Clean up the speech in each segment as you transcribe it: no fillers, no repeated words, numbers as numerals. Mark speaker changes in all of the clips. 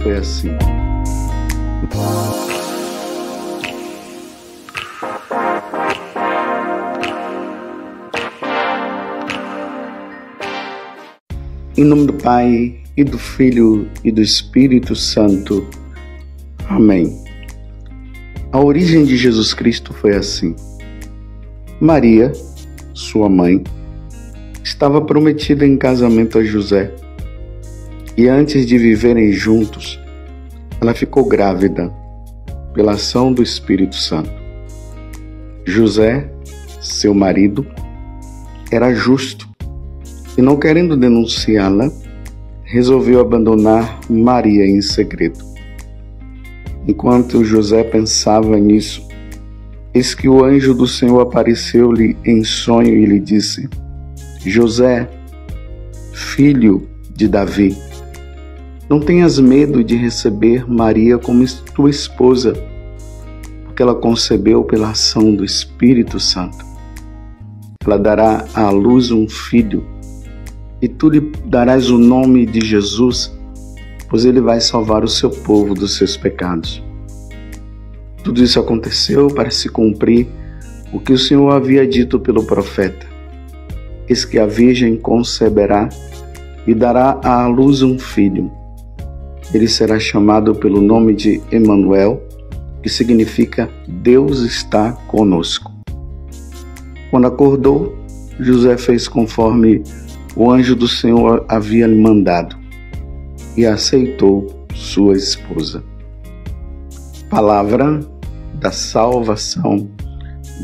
Speaker 1: foi assim. Em nome do Pai, e do Filho, e do Espírito Santo. Amém. A origem de Jesus Cristo foi assim. Maria, sua mãe, estava prometida em casamento a José. E antes de viverem juntos, ela ficou grávida pela ação do Espírito Santo. José, seu marido, era justo e, não querendo denunciá-la, resolveu abandonar Maria em segredo. Enquanto José pensava nisso, eis que o anjo do Senhor apareceu-lhe em sonho e lhe disse: José, filho de Davi, não tenhas medo de receber Maria como tua esposa, porque ela concebeu pela ação do Espírito Santo. Ela dará à luz um filho, e tu lhe darás o nome de Jesus, pois ele vai salvar o seu povo dos seus pecados. Tudo isso aconteceu para se cumprir o que o Senhor havia dito pelo profeta: eis que a virgem conceberá e dará à luz um filho. Ele será chamado pelo nome de Emanuel, que significa Deus está conosco. Quando acordou, José fez conforme o anjo do Senhor havia lhe mandado e aceitou sua esposa. Palavra da salvação.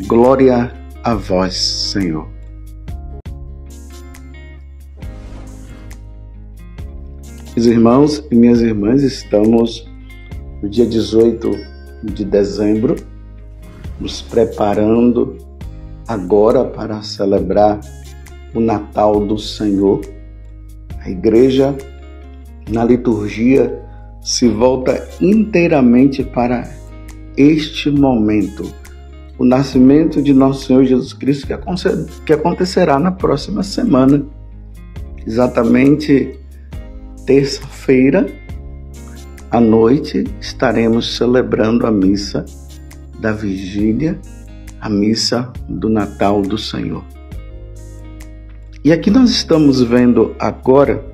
Speaker 1: Glória a vós, Senhor. Meus irmãos e minhas irmãs, estamos no dia 18 de dezembro, nos preparando agora para celebrar o Natal do Senhor. A igreja, na liturgia, se volta inteiramente para este momento, o nascimento de nosso Senhor Jesus Cristo, que acontecerá na próxima semana, exatamente terça-feira à noite. Estaremos celebrando a missa da vigília, a missa do Natal do Senhor. E aqui nós estamos vendo agora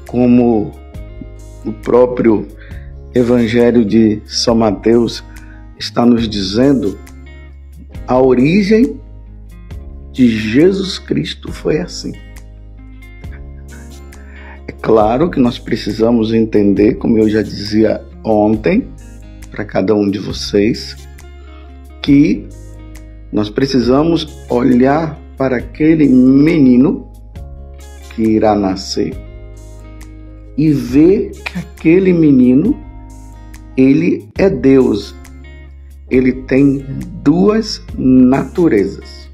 Speaker 1: como o próprio Evangelho de São Mateus está nos dizendo, a origem de Jesus Cristo foi assim. É claro que nós precisamos entender, como eu já dizia ontem, para cada um de vocês, que nós precisamos olhar para aquele menino que irá nascer e ver que aquele menino, ele é Deus. Ele tem duas naturezas.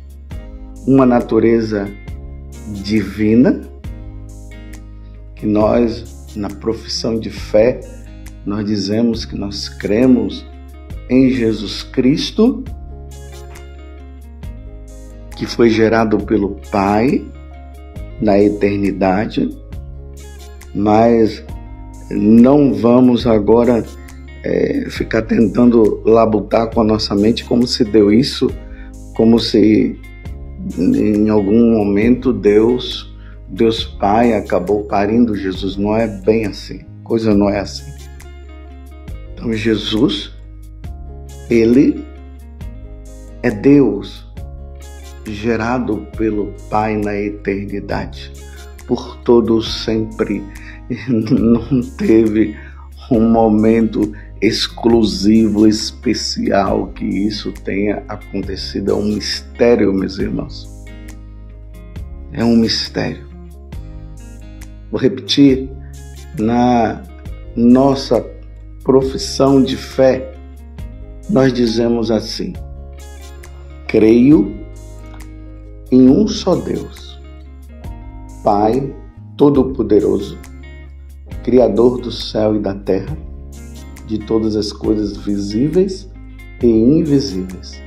Speaker 1: Uma natureza divina, que nós, na profissão de fé, nós dizemos que nós cremos em Jesus Cristo, que foi gerado pelo Pai na eternidade, mas não vamos agora ficar tentando labutar com a nossa mente como se deu isso, como se em algum momento Deus Pai acabou parindo Jesus. Não é bem assim, coisa não é assim. Então Jesus, ele é Deus, gerado pelo Pai na eternidade, por todo sempre. Não teve um momento exclusivo, especial que isso tenha acontecido. É um mistério, meus irmãos. É um mistério. Vou repetir, na nossa profissão de fé, nós dizemos assim: creio em um só Deus, Pai Todo-Poderoso, Criador do céu e da terra, de todas as coisas visíveis e invisíveis.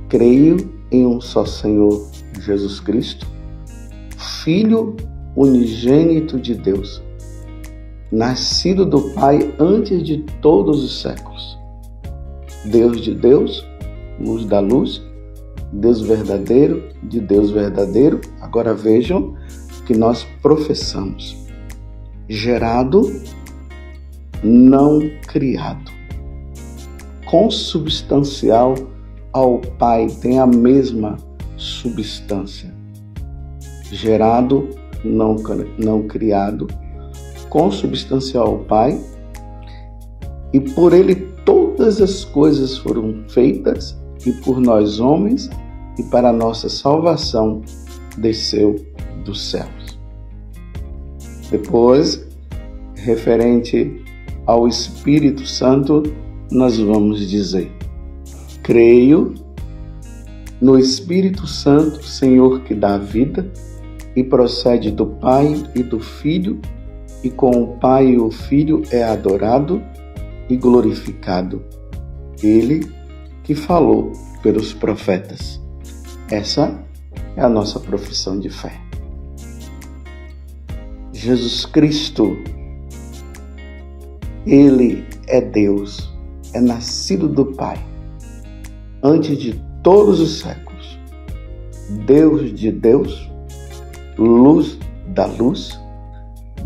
Speaker 1: Creio em um só Senhor Jesus Cristo, Filho unigênito de Deus, nascido do Pai antes de todos os séculos. Deus de Deus, luz da luz, Deus verdadeiro de Deus verdadeiro. Agora vejam que nós professamos: gerado, não criado, consubstancial ao Pai, tem a mesma substância. Gerado, não criado, consubstancial ao Pai, e por ele todas as coisas foram feitas, e por nós homens, e para a nossa salvação, desceu dos céus. Depois, referente ao Espírito Santo, nós vamos dizer: creio no Espírito Santo, Senhor, que dá vida e procede do Pai e do Filho, e com o Pai e o Filho é adorado e glorificado. Ele que falou pelos profetas. Essa é a nossa profissão de fé. Jesus Cristo, Ele é Deus, é nascido do Pai, antes de todos os séculos. Deus de Deus, luz da luz,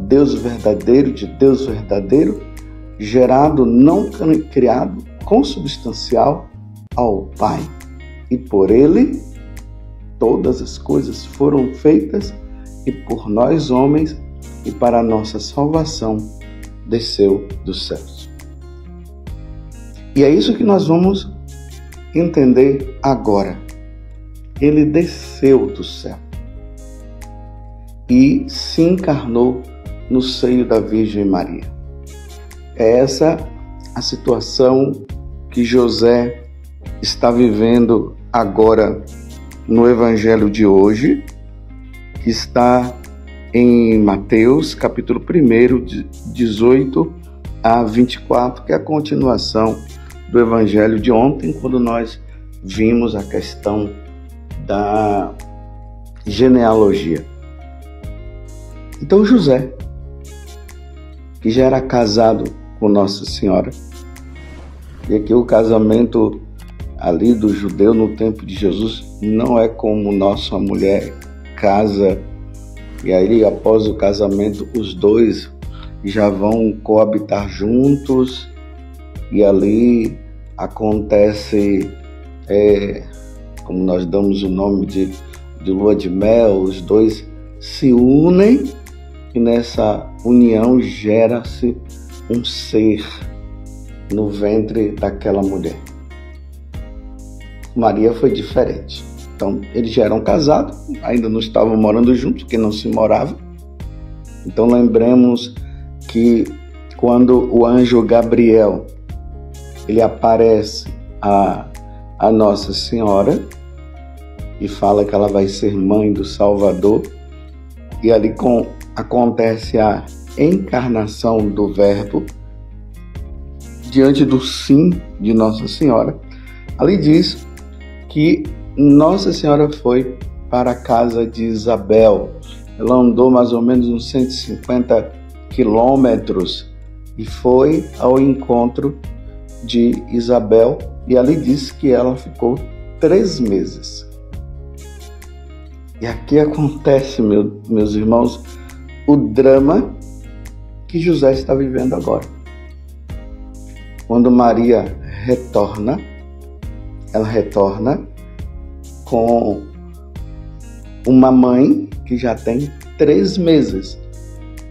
Speaker 1: Deus verdadeiro de Deus verdadeiro, gerado, não criado, consubstancial ao Pai. E por Ele, todas as coisas foram feitas, e por nós homens, e para a nossa salvação, desceu dos céus. E é isso que nós vamos entender agora. Ele desceu do céu e se encarnou no seio da Virgem Maria. É essa a situação que José está vivendo agora no Evangelho de hoje, que está em Mateus, capítulo 1, de 18 a 24, que é a continuação do Evangelho de ontem, quando nós vimos a questão da genealogia. Então José, que já era casado com Nossa Senhora, e aqui o casamento ali do judeu no tempo de Jesus não é como nossa mulher casa e aí após o casamento os dois já vão coabitar juntos e ali acontece, como nós damos o nome de lua de mel, os dois se unem e nessa união gera-se um ser no ventre daquela mulher. Maria foi diferente. Então, eles já eram casados, ainda não estavam morando juntos, porque não se morava. Então, lembremos que quando o anjo Gabriel ele aparece a Nossa Senhora e fala que ela vai ser mãe do Salvador, e ali acontece a encarnação do Verbo diante do sim de Nossa Senhora. Ali diz que Nossa Senhora foi para a casa de Isabel. Ela andou mais ou menos uns 150 quilômetros e foi ao encontro de Isabel, e ali diz que ela ficou 3 meses. E aqui acontece, meus irmãos, o drama que José está vivendo agora. Quando Maria retorna, ela retorna com uma mãe que já tem 3 meses.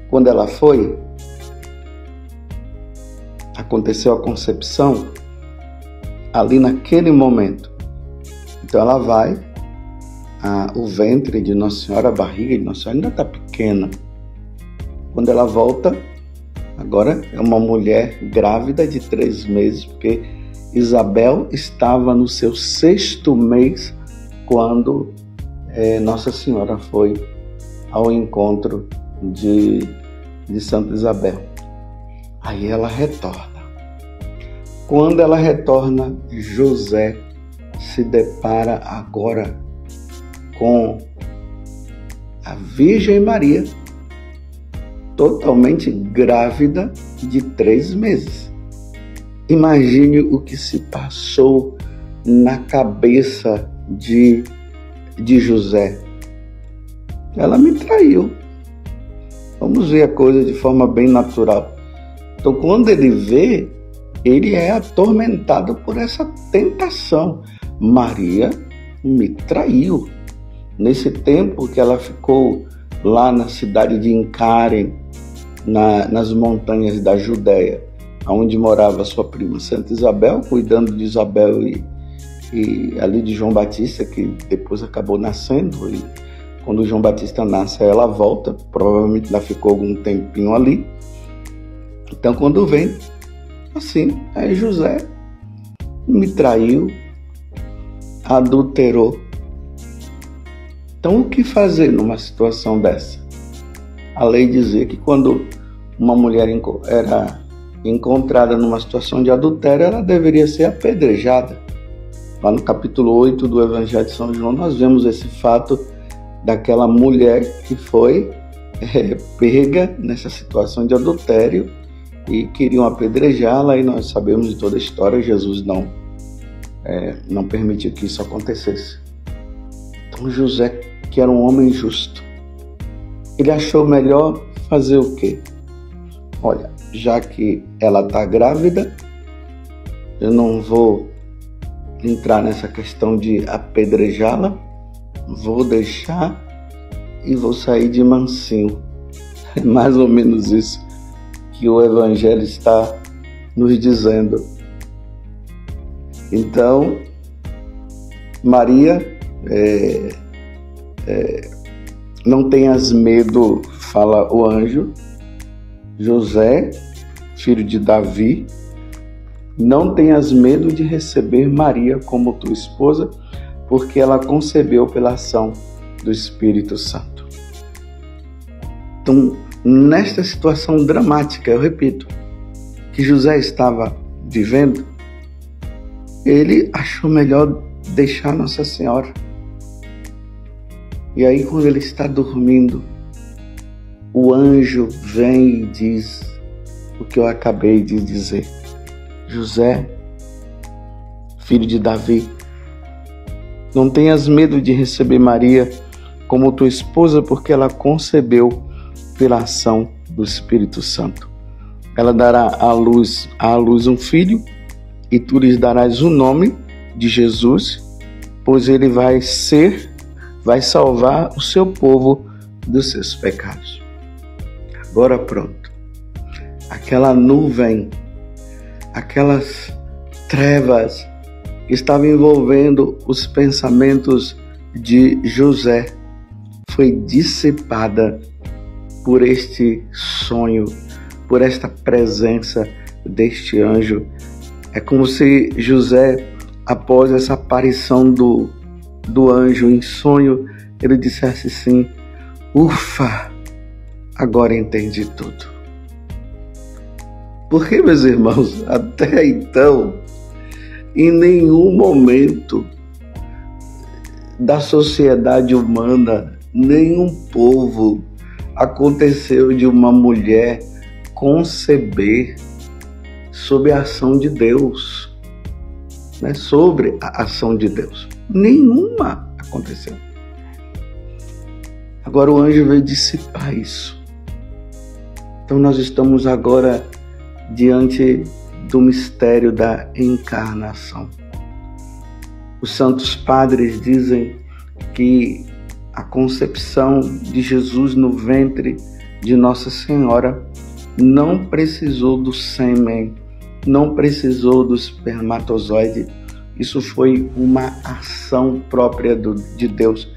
Speaker 1: Quando ela foi, aconteceu a concepção ali naquele momento. Então ela vai, o ventre de Nossa Senhora, a barriga de Nossa Senhora ainda está pequena. Quando ela volta, agora é uma mulher grávida de 3 meses, porque Isabel estava no seu 6º mês quando Nossa Senhora foi ao encontro de Santa Isabel. Aí ela retorna. Quando ela retorna, José se depara agora com a Virgem Maria, totalmente grávida de 3 meses. Imagine o que se passou na cabeça de José. Ela me traiu. Vamos ver a coisa de forma bem natural. Então, quando ele vê, ele é atormentado por essa tentação. Maria me traiu. Nesse tempo que ela ficou lá na cidade de Encare, nas montanhas da Judéia, onde morava sua prima Santa Isabel, cuidando de Isabel e ali de João Batista, que depois acabou nascendo. E quando João Batista nasce, ela volta. Provavelmente ela ficou algum tempinho ali. Então, quando vem, assim, aí José me traiu, adulterou. Então, o que fazer numa situação dessa? A lei dizia que quando uma mulher era encontrada numa situação de adultério, ela deveria ser apedrejada. Lá no capítulo 8 do Evangelho de São João, nós vemos esse fato daquela mulher que foi pega nessa situação de adultério e queriam apedrejá-la, e nós sabemos de toda a história. Jesus não permitiu que isso acontecesse. Então José, que era um homem justo, ele achou melhor fazer o quê? Olha, já que ela está grávida, eu não vou entrar nessa questão de apedrejá-la, vou deixar e vou sair de mansinho. É mais ou menos isso que o Evangelho está nos dizendo. Então, Maria, não tenhas medo, fala o anjo. José, filho de Davi, não tenhas medo de receber Maria como tua esposa, porque ela concebeu pela ação do Espírito Santo. Então, nesta situação dramática, eu repito, que José estava vivendo, ele achou melhor deixar Nossa Senhora. E aí, quando ele está dormindo, o anjo vem e diz o que eu acabei de dizer. José, filho de Davi, não tenhas medo de receber Maria como tua esposa, porque ela concebeu pela ação do Espírito Santo. Ela dará à luz um filho, e tu lhes darás o nome de Jesus, pois ele vai salvar o seu povo dos seus pecados. Agora pronto. Aquela nuvem, aquelas trevas que estavam envolvendo os pensamentos de José foi dissipada por este sonho, por esta presença deste anjo. É como se José, após essa aparição do anjo em sonho, ele dissesse assim: ufa, agora entendi tudo. Porque, meus irmãos, até então, em nenhum momento da sociedade humana, nenhum povo aconteceu de uma mulher conceber sob a ação de Deus, né? Sobre a ação de Deus. Nenhuma aconteceu. Agora o anjo veio dissipar isso. Então nós estamos agora diante do mistério da encarnação. Os santos padres dizem que a concepção de Jesus no ventre de Nossa Senhora não precisou do sêmen, não precisou do espermatozoide. Isso foi uma ação própria de Deus.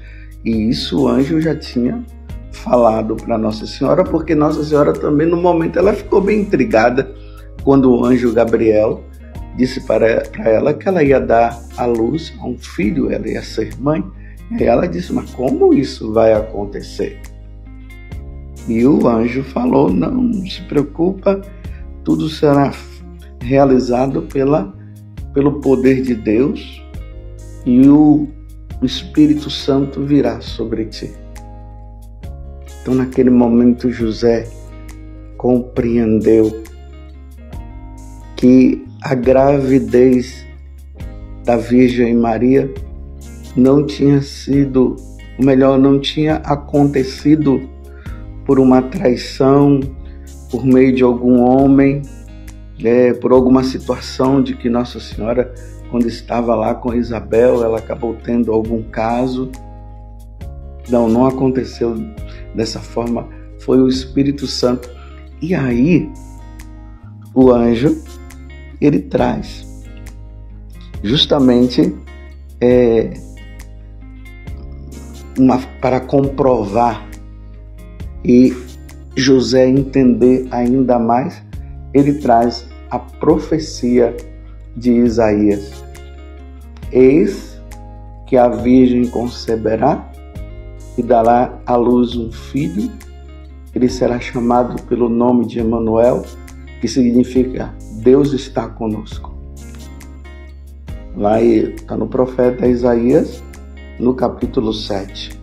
Speaker 1: E isso o anjo já tinha falado para Nossa Senhora, porque Nossa Senhora também, no momento, ela ficou bem intrigada quando o anjo Gabriel disse para ela que ela ia dar à luz a um filho, ela ia ser mãe. E ela disse: mas como isso vai acontecer? E o anjo falou: não se preocupa, tudo será realizado pelo poder de Deus, e o Espírito Santo virá sobre ti. Então, naquele momento, José compreendeu que a gravidez da Virgem Maria não tinha sido, ou melhor, não tinha acontecido por uma traição, por meio de algum homem, por alguma situação de que Nossa Senhora, quando estava lá com Isabel, ela acabou tendo algum caso. Não aconteceu dessa forma, foi o Espírito Santo. E aí, o anjo, ele traz justamente para comprovar e José entender ainda mais, ele traz a profecia de Isaías. Eis que a Virgem conceberá e dará à luz um filho, ele será chamado pelo nome de Emanuel, que significa Deus está conosco. Lá está no profeta Isaías, no capítulo 7.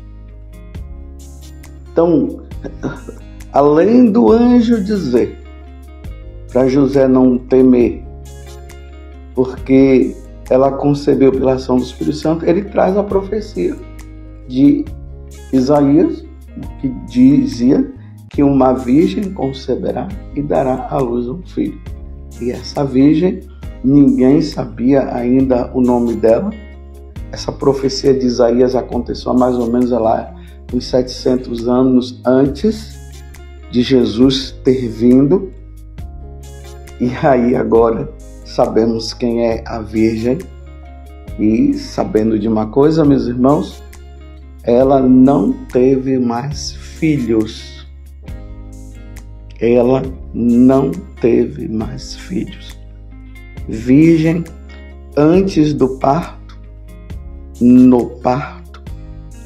Speaker 1: Então, além do anjo dizer para José não temer, porque ela concebeu pela ação do Espírito Santo, ele traz a profecia de Isaías, que dizia que uma virgem conceberá e dará à luz um filho. E essa virgem, ninguém sabia ainda o nome dela. Essa profecia de Isaías aconteceu mais ou menos lá uns 700 anos antes de Jesus ter vindo. E aí agora sabemos quem é a Virgem. E sabendo de uma coisa, meus irmãos, ela não teve mais filhos. Ela não teve mais filhos. Virgem antes do parto, no parto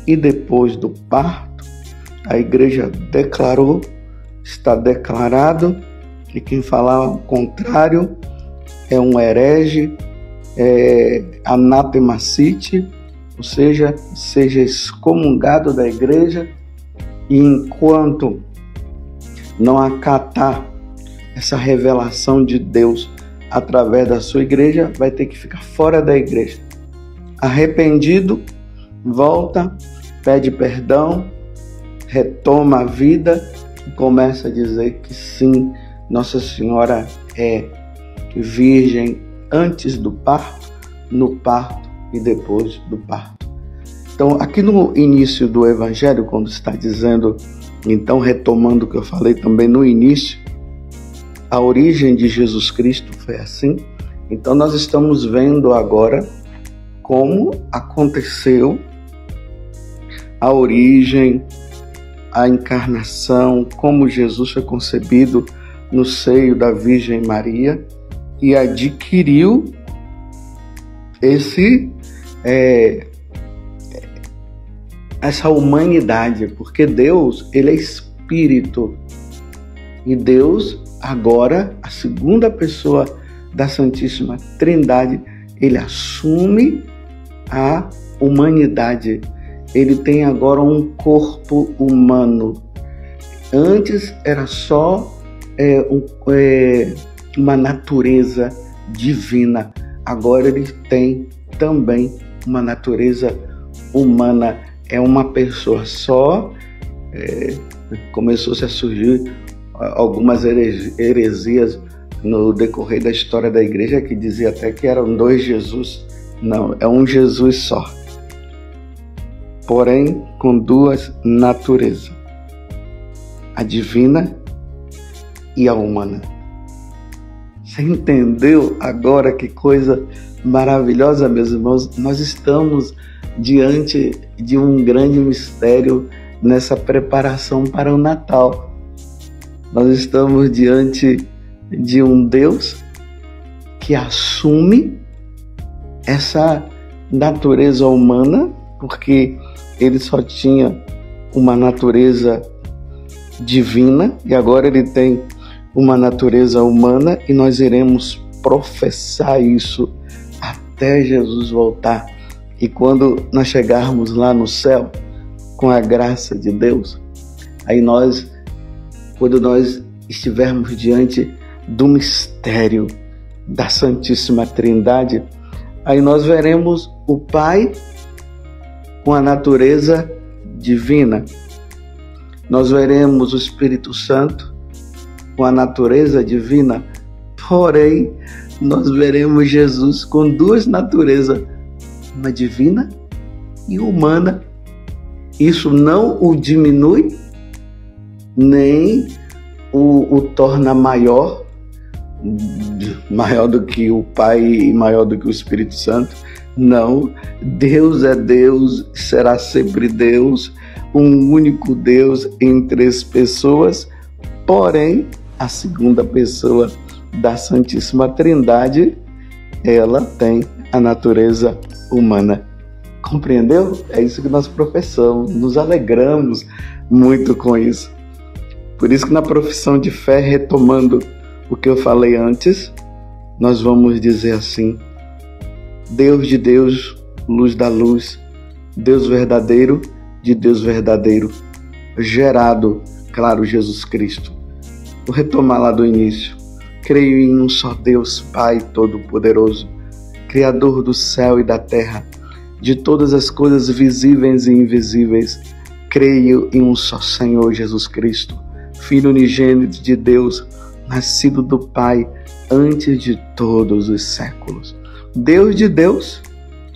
Speaker 1: e depois do parto, a igreja declarou, está declarado, e quem falar o contrário é um herege, anatemacite, ou seja excomungado da igreja, e enquanto não acatar essa revelação de Deus através da sua igreja, vai ter que ficar fora da igreja. Arrependido, volta, pede perdão, retoma a vida e começa a dizer que sim, Nossa Senhora é virgem antes do parto, no parto e depois do parto. Então, aqui no início do Evangelho, quando está dizendo, então retomando o que eu falei também no início, a origem de Jesus Cristo foi assim. Então, nós estamos vendo agora como aconteceu a origem, a encarnação, como Jesus foi concebido no seio da Virgem Maria e adquiriu essa humanidade, porque Deus, ele é Espírito, e Deus agora, a segunda pessoa da Santíssima Trindade, ele assume a humanidade. Ele tem agora um corpo humano. Antes era só uma natureza divina. Agora ele tem também uma natureza humana. É uma pessoa só. Começou-se a surgir algumas heresias no decorrer da história da igreja, que dizia até que eram dois Jesus. Não, é um Jesus só, porém com duas naturezas, a divina e a humana. Você entendeu agora que coisa maravilhosa, meus irmãos? Nós estamos diante de um grande mistério nessa preparação para o Natal. Nós estamos diante de um Deus que assume essa natureza humana, porque ele só tinha uma natureza divina e agora ele tem uma natureza humana, e nós iremos professar isso até Jesus voltar. E quando nós chegarmos lá no céu, com a graça de Deus, aí quando nós estivermos diante do mistério da Santíssima Trindade, aí nós veremos o Pai com a natureza divina. Nós veremos o Espírito Santo com a natureza divina, porém, nós veremos Jesus com duas naturezas, uma divina e humana. Isso não o diminui, nem o torna maior do que o Pai e maior do que o Espírito Santo. Não, Deus é Deus, será sempre Deus, um único Deus em três pessoas, porém, a segunda pessoa da Santíssima Trindade, ela tem a natureza humana. Compreendeu? É isso que nós professamos, nos alegramos muito com isso. Por isso que na profissão de fé, retomando o que eu falei antes, nós vamos dizer assim: Deus de Deus, luz da luz, Deus verdadeiro de Deus verdadeiro, gerado, claro, Jesus Cristo. Vou retomar lá do início. Creio em um só Deus, Pai Todo-Poderoso, Criador do céu e da terra, de todas as coisas visíveis e invisíveis. Creio em um só Senhor Jesus Cristo, Filho unigênito de Deus, nascido do Pai antes de todos os séculos. Deus de Deus,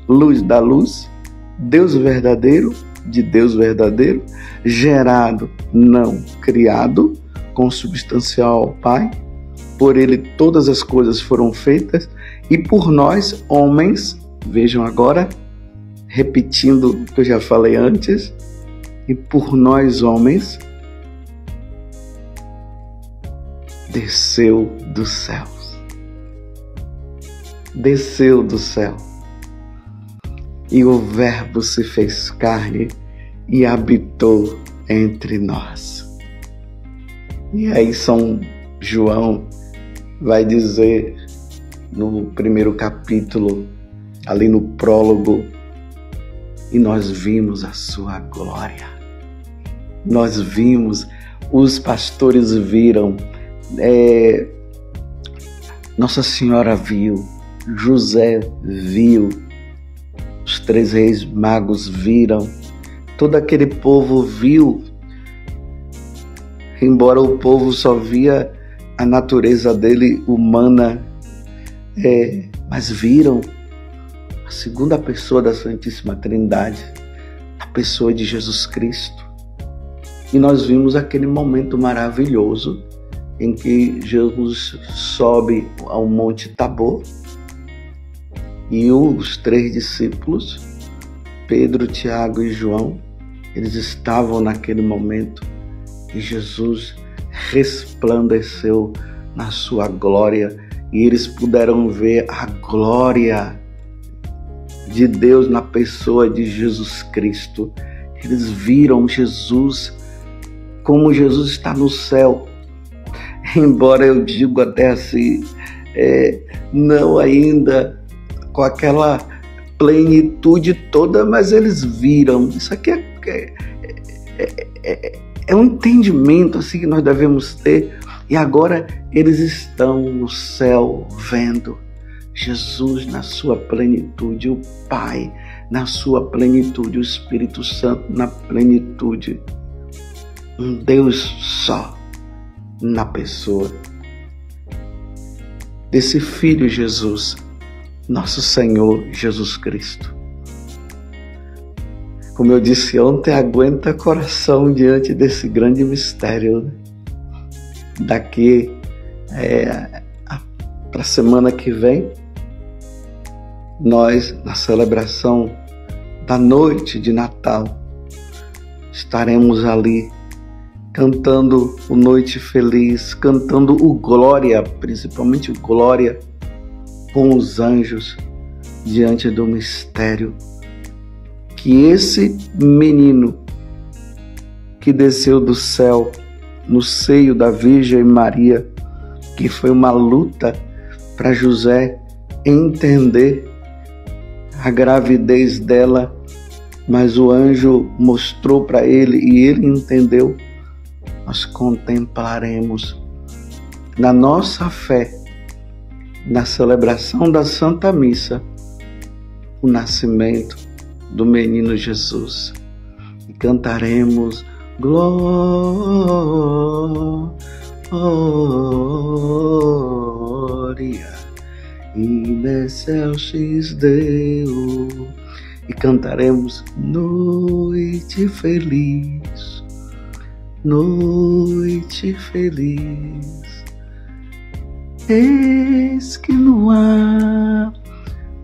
Speaker 1: luz da luz, Deus verdadeiro de Deus verdadeiro, gerado, não criado, consubstancial ao Pai. Por ele todas as coisas foram feitas, e por nós, homens, vejam agora, repetindo o que eu já falei antes, e por nós, homens, desceu dos céus. Desceu do céu. E o Verbo se fez carne e habitou entre nós. E aí São João vai dizer no primeiro capítulo, ali no prólogo, e nós vimos a sua glória. Nós vimos, os pastores viram, Nossa Senhora viu, José viu, os 3 reis magos viram, todo aquele povo viu, embora o povo só via a natureza dele humana, mas viram a segunda pessoa da Santíssima Trindade, a pessoa de Jesus Cristo. E nós vimos aquele momento maravilhoso em que Jesus sobe ao Monte Tabor e os 3 discípulos, Pedro, Tiago e João, eles estavam naquele momento e Jesus resplandeceu na sua glória e eles puderam ver a glória de Deus na pessoa de Jesus Cristo. Eles viram Jesus como Jesus está no céu. Embora eu digo até assim, não ainda com aquela plenitude toda, mas eles viram. Isso aqui é um entendimento assim que nós devemos ter. E agora eles estão no céu vendo Jesus na sua plenitude, o Pai na sua plenitude, o Espírito Santo na plenitude. Um Deus só na pessoa desse Filho Jesus, nosso Senhor Jesus Cristo. Como eu disse ontem, aguenta coração diante desse grande mistério. Daqui para a semana que vem, nós, na celebração da noite de Natal, estaremos ali cantando o Noite Feliz, cantando o Glória, principalmente o Glória, com os anjos, diante do mistério que esse menino que desceu do céu no seio da Virgem Maria, que foi uma luta para José entender a gravidez dela, mas o anjo mostrou para ele e ele entendeu. Nós contemplaremos na nossa fé, na celebração da Santa Missa, o nascimento do menino Jesus. E cantaremos glória in excelsis Deo. E cantaremos noite feliz, noite feliz. Eis que no ar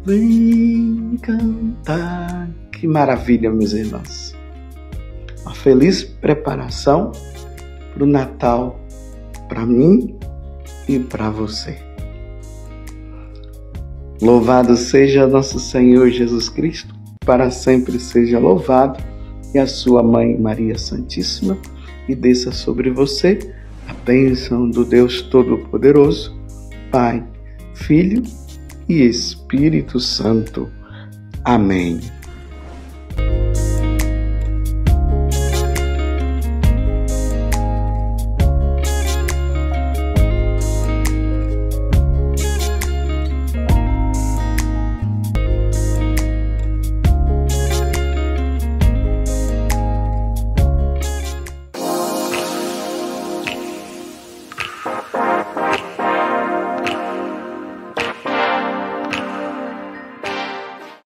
Speaker 1: vem cantar. Que maravilha, meus irmãos. Uma feliz preparação para o Natal, para mim e para você. Louvado seja nosso Senhor Jesus Cristo, para sempre seja louvado, e a sua Mãe Maria Santíssima, e desça sobre você a bênção do Deus Todo-Poderoso, Pai, Filho e Espírito Santo. Amém.